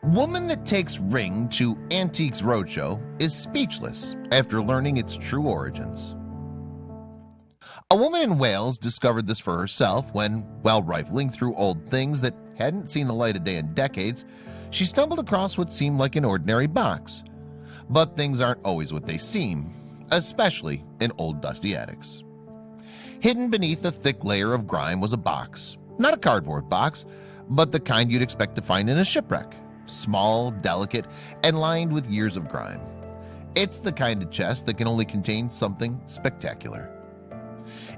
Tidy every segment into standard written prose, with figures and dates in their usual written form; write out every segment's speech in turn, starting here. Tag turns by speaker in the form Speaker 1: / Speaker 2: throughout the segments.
Speaker 1: Woman that takes ring to Antiques Roadshow is speechless after learning its true origins. A woman in Wales discovered this for herself when, while rifling through old things that hadn't seen the light of day in decades, she stumbled across what seemed like an ordinary box. But things aren't always what they seem, especially in old dusty attics. Hidden beneath a thick layer of grime was a box, not a cardboard box, but the kind you'd expect to find in a shipwreck. Small, delicate, and lined with years of grime. It's the kind of chest that can only contain something spectacular.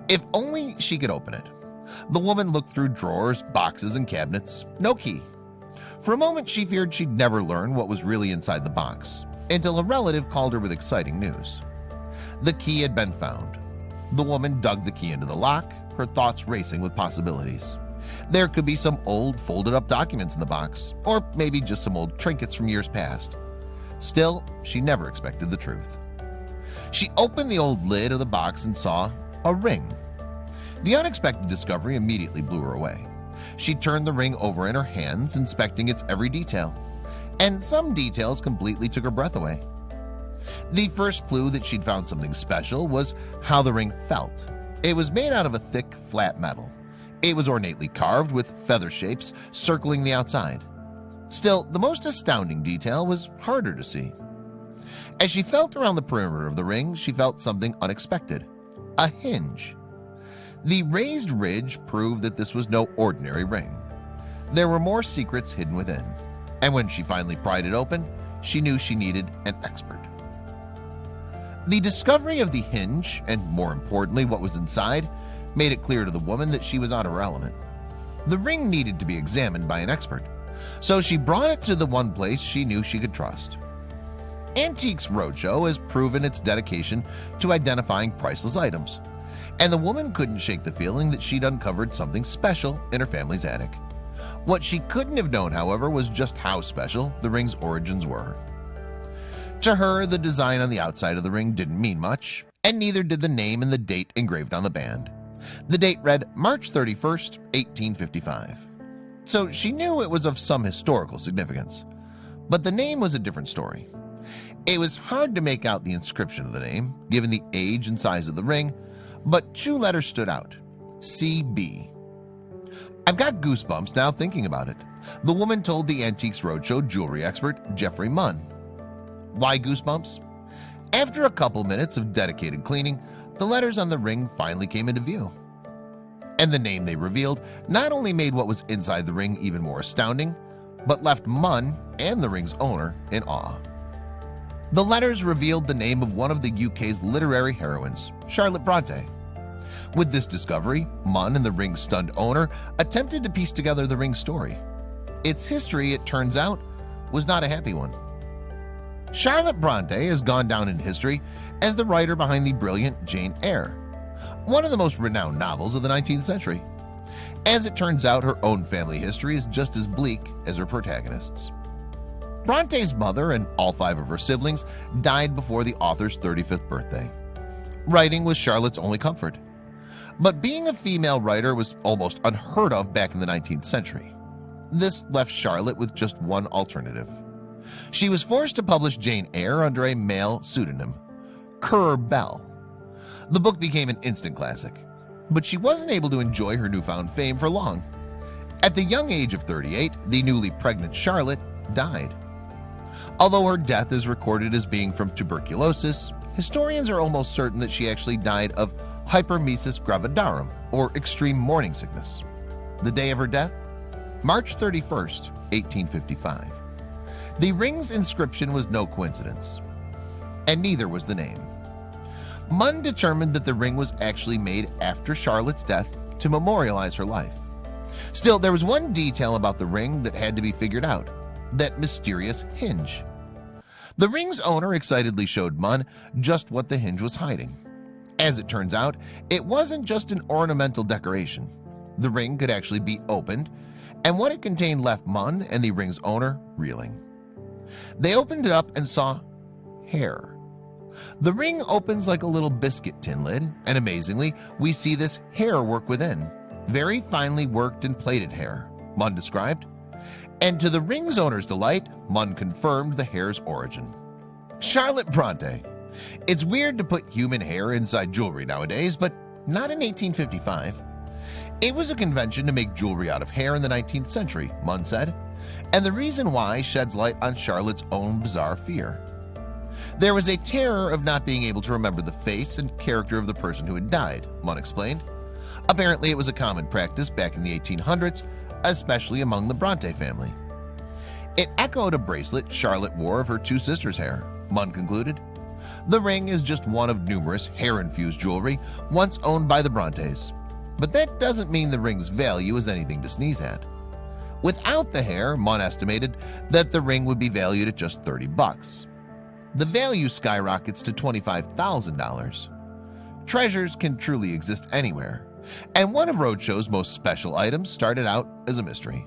Speaker 1: If only she could open it. The woman looked through drawers, boxes, and cabinets. No key. For a moment, she feared she'd never learn what was really inside the box, until a relative called her with exciting news. The key had been found. The woman dug the key into the lock, her thoughts racing with possibilities. There could be some old folded-up documents in the box, or maybe just some old trinkets from years past. Still, she never expected the truth. She opened the old lid of the box and saw a ring. The unexpected discovery immediately blew her away. She turned the ring over in her hands, inspecting its every detail, and some details completely took her breath away. The first clue that she'd found something special was how the ring felt. It was made out of a thick, flat metal. It was ornately carved with feather shapes circling the outside. Still, the most astounding detail was harder to see. As she felt around the perimeter of the ring, she felt something unexpected. A hinge. The raised ridge proved that this was no ordinary ring. There were more secrets hidden within, and when she finally pried it open, she knew she needed an expert. The discovery of the hinge, and more importantly what was inside, made it clear to the woman that she was out of her element. The ring needed to be examined by an expert, so she brought it to the one place she knew she could trust. Antiques Roadshow has proven its dedication to identifying priceless items, and the woman couldn't shake the feeling that she'd uncovered something special in her family's attic. What she couldn't have known, however, was just how special the ring's origins were. To her, the design on the outside of the ring didn't mean much, and neither did the name and the date engraved on the band. The date read March 31st, 1855. So she knew it was of some historical significance. But the name was a different story. It was hard to make out the inscription of the name, given the age and size of the ring, but two letters stood out. CB. I've got goosebumps now thinking about it. The woman told the Antiques Roadshow jewelry expert, Jeffrey Munn. Why goosebumps? After a couple minutes of dedicated cleaning, the letters on the ring finally came into view. And the name they revealed not only made what was inside the ring even more astounding, but left Munn and the ring's owner in awe. The letters revealed the name of one of the UK's literary heroines, Charlotte Bronte. With this discovery, Munn and the ring's stunned owner attempted to piece together the ring's story. Its history, it turns out, was not a happy one. Charlotte Bronte has gone down in history as the writer behind the brilliant Jane Eyre, one of the most renowned novels of the 19th century. As it turns out, her own family history is just as bleak as her protagonists. Bronte's mother and all 5 of her siblings died before the author's 35th birthday. Writing was Charlotte's only comfort. But being a female writer was almost unheard of back in the 19th century. This left Charlotte with just one alternative. She was forced to publish Jane Eyre under a male pseudonym, Currer Bell. The book became an instant classic, but she wasn't able to enjoy her newfound fame for long. At the young age of 38, the newly pregnant Charlotte died. Although her death is recorded as being from tuberculosis, historians are almost certain that she actually died of hyperemesis gravidarum, or extreme morning sickness. The day of her death? March 31st, 1855. The ring's inscription was no coincidence, and neither was the name. Munn determined that the ring was actually made after Charlotte's death to memorialize her life. Still, there was one detail about the ring that had to be figured out: that mysterious hinge. The ring's owner excitedly showed Munn just what the hinge was hiding. As it turns out, it wasn't just an ornamental decoration. The ring could actually be opened, and what it contained left Munn and the ring's owner reeling. They opened it up and saw hair. The ring opens like a little biscuit tin lid, and amazingly, we see this hair work within. Very finely worked and plaited hair, Munn described. And to the ring's owner's delight, Munn confirmed the hair's origin. Charlotte Bronte. It's weird to put human hair inside jewelry nowadays, but not in 1855. It was a convention to make jewelry out of hair in the 19th century, Munn said, and the reason why sheds light on Charlotte's own bizarre fear. There was a terror of not being able to remember the face and character of the person who had died, Munn explained. Apparently it was a common practice back in the 1800s, especially among the Bronte family. It echoed a bracelet Charlotte wore of her two sisters' hair, Munn concluded. The ring is just one of numerous hair-infused jewelry once owned by the Brontes. But that doesn't mean the ring's value is anything to sneeze at. Without the hair, Munn estimated that the ring would be valued at just $30. The value skyrockets to $25,000. Treasures can truly exist anywhere, and one of Roadshow's most special items started out as a mystery.